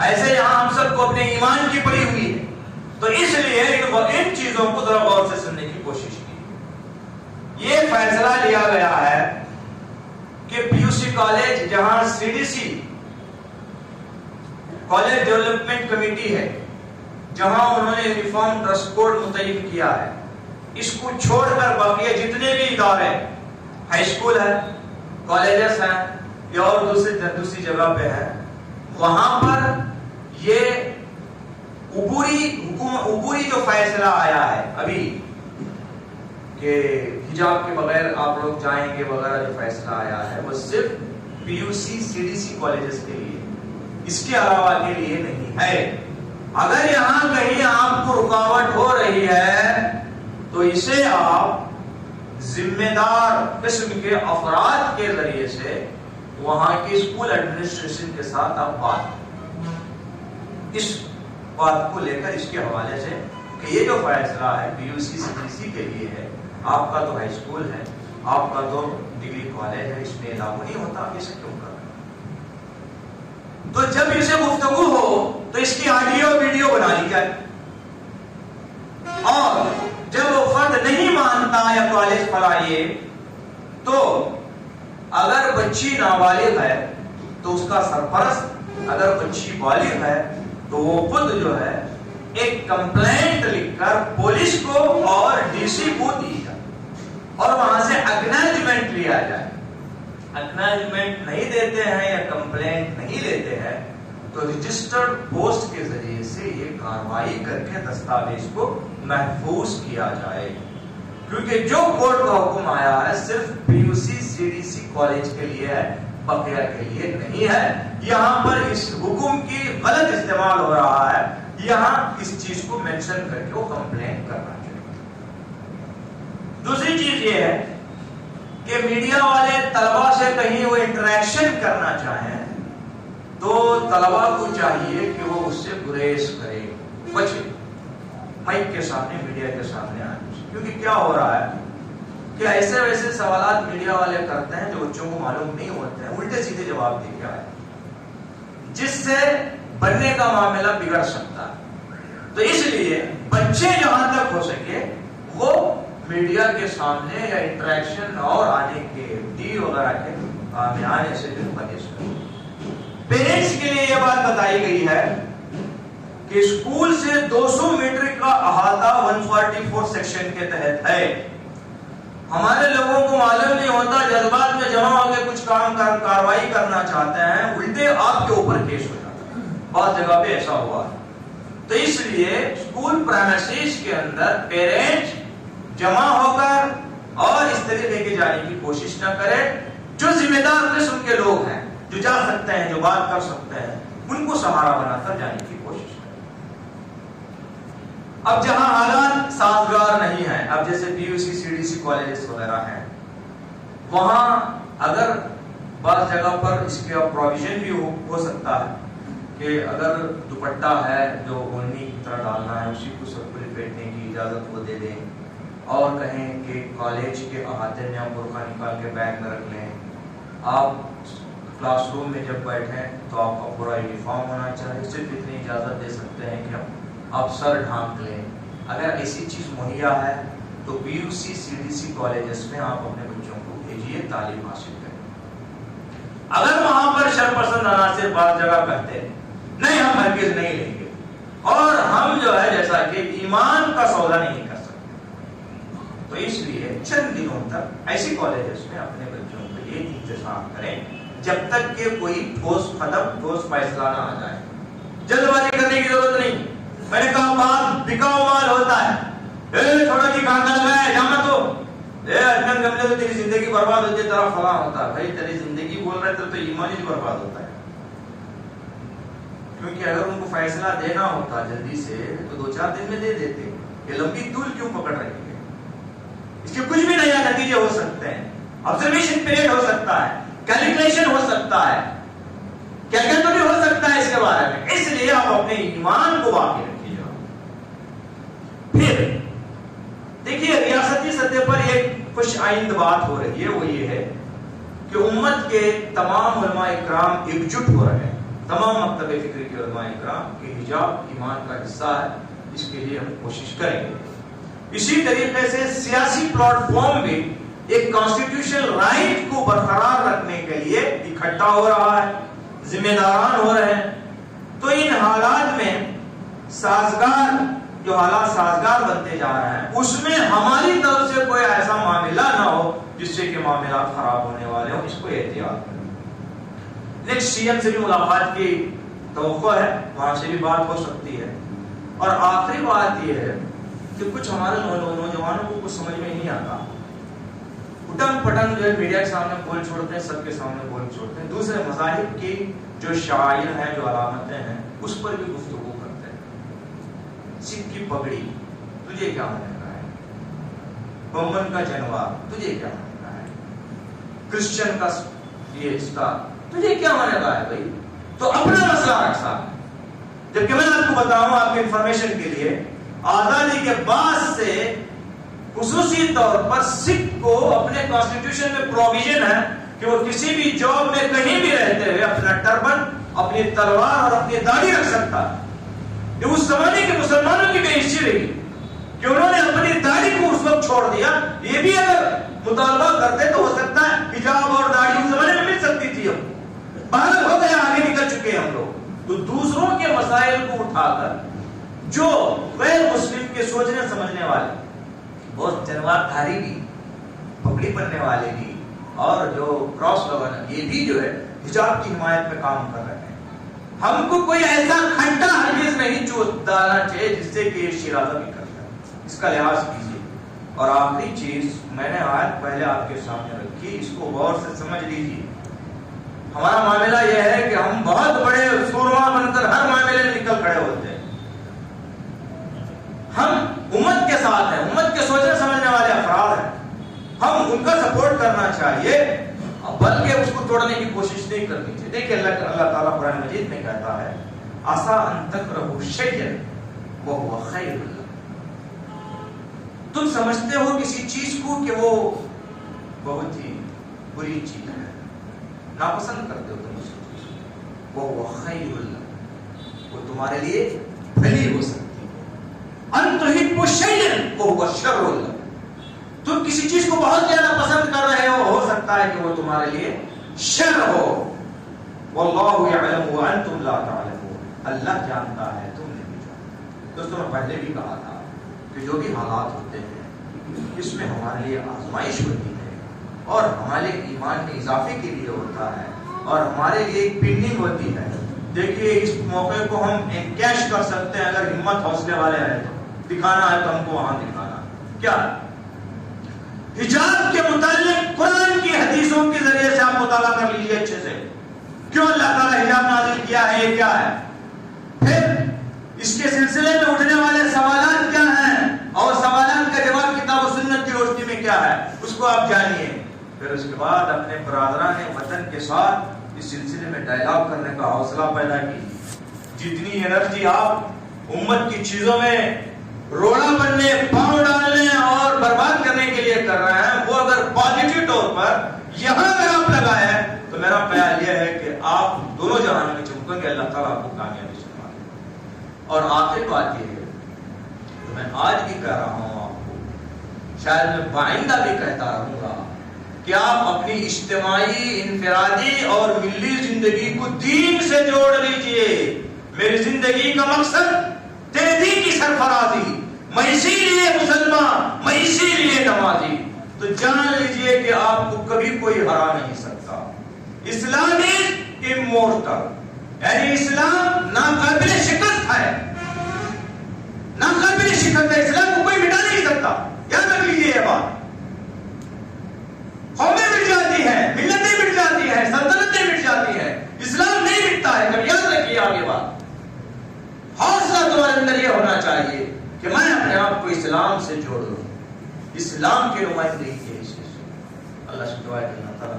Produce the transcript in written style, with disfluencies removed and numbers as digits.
ایسے یہاں ہم سب کو اپنے ایمان کی پڑی ہوئی ہے، تو اس لیے ان چیزوں کو ذرا غور سے سننے کی کوشش کی۔ یہ فیصلہ لیا گیا ہے کہ پی یو سی کالج، جہاں C D C college development committee ہے، جہاں انہوں نے یونیفارم ڈریس کوڈ متعین کیا ہے، اس کو چھوڑ کر باقی جتنے بھی ادارے، ہائی اسکول ہے، کالجز ہیں یا اور دوسری جگہ پہ ہے، وہاں پر یہ عبوری جو فیصلہ آیا ہے ابھی کہ حجاب کے بغیر آپ لوگ جائیں گے وغیرہ، جو فیصلہ آیا ہے وہ صرف پی یو سی سی ڈی سی کالجز کے لیے، اس کے علاوہ کے لیے نہیں ہے۔ اگر یہاں کہیں آپ کو رکاوٹ ہو رہی ہے تو اسے آپ ذمہ دار قسم کے افراد کے ذریعے سے وہاں کی اسکول ایڈمنسٹریشن کے ساتھ آپ اس بات کو لے کر اس کے حوالے سے کہ یہ جو فیصلہ ہے پی یو سی سی ڈی سی کے لیے ہے، آپ کا تو ہائی اسکول ہے، آپ کا تو ڈگری کالج ہے، اس میں لاگو نہیں ہوتا، آپ اسے کیوں کر رہے ہیں؟ تو جب اسے گفتگو ہو تو اس کی آڈیو ویڈیو بنا لی جائے، اور جب وہ فرد نہیں مانتا یا کالج پر آئیے تو اگر بچی نابالغ ہے تو اس کا سرپرست، اگر بچی بالغ ہے تو وہ خود جو ہے ایک کمپلینٹ لکھ کر پولیس کو اور ڈی سی کو دی جائے اور وہاں سے اکنالجمنٹ لیا جائے۔ اکنالجمنٹ نہیں دیتے ہیں یا کمپلینٹ نہیں لیتے ہیں تو رجسٹرڈ پوسٹ کے ذریعے سے یہ کارروائی کر کے دستاویز کو محفوظ کیا جائے، کیونکہ جو کورٹ کا حکم آیا ہے صرف پی یو سی سی ڈی سی کالج کے لیے ہے، بقیہ کے لیے نہیں ہے۔ یہاں پر اس حکم کی غلط استعمال ہو رہا ہے، یہاں اس چیز کو مینشن کر کے وہ کمپلین کرنا چاہیے۔ دوسری چیز یہ ہے کہ میڈیا والے طلبا سے کہیں وہ انٹریکشن کرنا چاہیں تو طلبا کو چاہیے کہ وہ اس سے گریز کرے، بچے مائک کے سامنے، میڈیا کے سامنے آنے سے، کیونکہ کیا ہو رہا ہے کہ ایسے ویسے سوالات میڈیا والے کرتے ہیں جو بچوں کو معلوم نہیں ہوتے ہیں، الٹے سیدھے جواب دے کے آئے، جس سے بننے کا معاملہ بگڑ سکتا ہے۔ تو اس لیے بچے جہاں تک ہو سکے وہ میڈیا کے سامنے یا انٹریکشن اور آنے کے ڈی وغیرہ کے آنے سے جو پرہیز کریں۔ پیرنٹس کے لیے یہ بات بتائی گئی ہے کہ اسکول سے 200 میٹر کا احاطہ 144 سیکشن کے تحت ہے۔ ہمارے لوگوں کو معلوم نہیں ہوتا، جذبات میں جمع ہو کے کچھ کام کارروائی کرنا چاہتے ہیں، الٹے آپ کے اوپر کیس ہو جاتا ہے، بہت جگہ پہ ایسا ہوا ہے۔ تو اس لیے اسکول پریمیسز کے اندر پیرنٹس جمع ہو کر اور اس طریقے کے جانے کی کوشش نہ کریں۔ جو ذمہ دار قسم کے لوگ ہیں، جو جا سکتے ہیں، جو بات کر سکتے ہیں، ان کو سہارا بنا کر جانے کی کوشش کریں۔ اب جہاں حالات سازگار نہیں ہیں، اب جیسے پی یو سی سی ڈی سی کالجز وغیرہ ہیں، وہاں اگر بعض جگہ پر اس کا پروویژن بھی ہو سکتا ہے کہ اگر دوپٹہ ہے جو اونی کی طرح ڈالنا ہے اسی کو سب کو لپیٹنے کی اجازت وہ دے دیں، اور کہیں کہ کالج کے احاطے میں آپ برقع نکال کے بیگ میں رکھ لیں، آپ کلاس روم میں جب بیٹھیں تو آپ کا پورا یونیفارم ہونا چاہیے، صرف اتنی اجازت دے سکتے ہیں کہ آپ سر ڈھانپ لیں۔ اگر ایسی چیز مہیا ہے تو پی یو سی سی ڈی سی کالجز میں آپ اپنے بچوں کو بھیجیے، تعلیم حاصل کریں۔ اگر وہاں پر شرپسند عناصر بعض جگہ کہتے ہیں نہیں ہم ہرگز نہیں لیں گے، اور ہم جو ہے جیسا کہ ایمان کا سودا نہیں کر سکتے، تو اس لیے چند دنوں تک ایسی کالجز میں اپنے بچوں کے لیے انتظام کریں جب تک کہ کوئی ٹھوس فیصلہ نہ آ جائے۔ جلد بازی کرنے کی ضرورت نہیں۔ میں نے کہا بات بکاؤ مال ہوتا ہے، چھوڑا جی کہاں کر گئے جامع تو اجنن گملے تو تیری زندگی برباد ہوتی ہے، طرح فلاں ہوتا ہے۔ بھائی تیری زندگی بول رہے تو ایمان ہی برباد ہوتا ہے، کیونکہ اگر ان کو فیصلہ دینا ہوتا جلدی سے تو 2-4 دن میں دے دیتے، یہ لمبی طول کیوں پکڑ رہی ہے؟ اس کے کچھ بھی نیا نتیجے ہو سکتے ہیں، آبزرویشن پیریڈ ہو سکتا ہے، کیلکولیشن ہو سکتا ہے، کیلکولیٹ بھی ہو سکتا ہے اس کے بارے میں۔ اس لیے آپ اپنے ایمان کو باقی رکھیے۔ پھر دیکھیے ریاستی سطح پر ایک خوش آئند بات ہو رہی ہے، وہ یہ ہے کہ امت کے تمام علماء اکرام ایکجٹ ہو رہے ہیں، تمام مکتب فکر کے علماء اکرام کہ حجاب ایمان کا حصہ ہے، اس کے لیے ہم کوشش کریں گے۔ اسی طریقے سے سیاسی پلیٹ فارم بھی ایک کانسٹیٹیوشنل رائٹ کو برقرار رکھنے کے لیے اکٹھا ہو رہا ہے، ذمہ داران ہو رہے ہیں۔ تو ان حالات میں سازگار، جو حالات سازگار بنتے جا رہے ہیں، اس میں ہماری طرف سے کوئی ایسا معاملہ نہ ہو جس سے کہ معاملات خراب ہونے والے ہوں، اس کو احتیاط کریں۔ نیکسٹ سی ایم سے بھی ملاقات کی توقع ہے، وہاں سے بھی بات ہو سکتی ہے۔ اور آخری بات یہ ہے کہ کچھ ہمارے نوجوانوں کو کچھ سمجھ میں نہیں آتا، اٹن پٹن جو ہے میڈیا کے سامنے بول چھوڑتے ہیں، سب کے سامنے بول چھوڑتے ہیں، دوسرے مذاہب کی جو شعائر ہیں، جو علامتیں ہیں، اس پر بھی گفتگو کرتے ہیں۔ سکھ کی پگڑی تجھے کیا ہونے کا ہے، بمن کا جنوا تجھے کیا ہونے کا ہے، کرسچن کا یہ اسٹار تجھے کیا ہونے کا ہے بھائی؟ تو اپنا مسئلہ رکھا۔ جبکہ میں آپ کو بتاؤں آپ کی انفارمیشن کے لیے، آزادی کے بعد سے خصوصی طور پر سکھ کو اپنے کانسٹیٹیوشن میں پروویژن ہے کہ وہ کسی بھی جاب میں کہیں بھی رہتے ہوئے اپنا ٹربن، اپنی تلوار اور اپنی داڑھی رکھ سکتا ہے۔ یہ اس زمانے کے مسلمانوں کی بے حسی رہی کہ انہوں نے اپنی داڑھی کو اس وقت چھوڑ دیا۔ یہ بھی اگر مطالبہ کرتے تو ہو سکتا ہے حجاب اور داڑھی اس زمانے میں مل سکتی تھی، ہم باہر ہو گئے، آگے نکل چکے ہیں ہم لوگ۔ تو دوسروں کے مسائل کو اٹھا کر جو غیر مسلم کے سوچنے سمجھنے والے، بہت جنوار دھاری بھی، پگڑی پہننے والے بھی، اور جو کراس لگانا، یہ بھی جو ہے حجاب کی حمایت میں کام کر رہے ہیں۔ ہم کو کوئی ایسا کھٹا ہرگز نہیں ڈالنا چاہیے جس سے کہ یہ شیرازہ بھی کرتا ہے، اس کا لحاظ کیجیے۔ اور آخری چیز میں نے آج پہلے آپ کے سامنے رکھی، اس کو غور سے سمجھ لیجیے۔ ہمارا معاملہ یہ ہے کہ ہم بہت بڑے سورما بن کر ہر معاملے میں نکل کھڑے ہوتے ہیں، ہم امت کے ساتھ ہیں، امت کے سوچنے سمجھنے والے افراد ہیں، ہم ان کا سپورٹ کرنا چاہیے، بلکہ اس کو توڑنے کی کوشش نہیں کرنی چاہیے۔ دیکھیں اللہ تعالیٰ قرآن مجید میں کہتا ہے عَسَىٰ أَن تَكْرَهُوا شَيْئًا وَهُوَ خَيْرٌ لَكُمْ، تم سمجھتے ہو کسی چیز کو کہ وہ بہت ہی بری چیز ہے، ناپسند کرتے ہو تم اس چیز کو، وَهُوَ خَيْرٌ لَكُمْ، وہ تمہارے لیے بھلی ہو سکتی ہے۔ أَن تُحِبُّوا شَيْئًا وَهُوَ شَرٌّ لَكُمْ، تم کسی چیز کو بہت زیادہ پسند کر رہے ہو سکتا ہے کہ وہ تمہارے لیے شر ہو۔ واللہ یعلم وانتم لا تعلمون، اللہ جانتا ہے تم نہیں جانتے۔ دوستوں میں پہلے بھی کہا تھا کہ جو بھی حالات ہوتے ہیں اس میں ہمارے لیے آزمائش ہوتی ہے، اور ہمارے ایمان میں اضافے کے لیے ہوتا ہے، اور ہمارے لیے ایک پننگ ہوتی ہے۔ دیکھیے اس موقع کو ہم کیش کر سکتے ہیں اگر ہمت حوصلے والے ہیں تو، دکھانا ہے تو ہم کو وہاں دکھانا کیا ہے۔ حجاب کے متعلق قرآن کی حدیثوں کے ذریعے سے آپ مطالعہ کر لیجیے اچھے سے، کیوں اللہ تعالیٰ حجاب نازل کیا ہے، یہ کیا ہے، پھر اس کے سلسلے میں اٹھنے والے سوالات کیا ہیں، اور سوالات کا جواب کتاب و سنت کی روشنی میں کیا ہے، اس کو آپ جانیے۔ پھر اس کے بعد اپنے برادران وطن کے ساتھ اس سلسلے میں ڈائلاگ کرنے کا حوصلہ پیدا کیجیے۔ جتنی انرجی آپ امت کی چیزوں میں روڑا بننے، پاؤں ڈالنے اور برباد کرنے کے لیے کر رہے ہیں، وہ اگر پازیٹیو طور پر یہاں اگر آپ لگائیں تو میرا خیال یہ ہے کہ آپ دونوں جہانوں میں چمکیں گے، اللہ تعالیٰ آپ کو کامیابی سنا دے۔ اور آخری بات یہ ہے تو میں آج بھی کہہ رہا ہوں آپ کو، شاید میں آئندہ بھی کہتا رہوں گا کہ آپ اپنی اجتماعی، انفرادی اور ملی زندگی کو دین سے جوڑ لیجئے۔ میری زندگی کا مقصد تیرے دین کی سرفرازی، میں اسی لیے مسلمان، میں اسی لیے نمازی، تو جان لیجئے کہ آپ کو کبھی کوئی ہرا نہیں سکتا۔ اسلام از امورٹل، یعنی اسلام ناقابل شکست ہے، ناقابل شکست ہے، اسلام کو کوئی مٹا نہیں سکتا۔ یاد رکھ لیجئے یہ بات، قومیں مٹ جاتی ہیں، ملتیں مٹ جاتی ہیں، سلطنتیں مٹ جاتی ہیں، اسلام نہیں مٹتا ہے، کبھی یاد رکھیے آپ یہ بات۔ حوصلہ تمہارے اندر یہ ہونا چاہیے کہ میں اپنے آپ کو اسلام سے جوڑ لوں، اسلام کے نمائندگی کے حصے سے۔ اللہ سے دعا ہے کہ اللہ تعالیٰ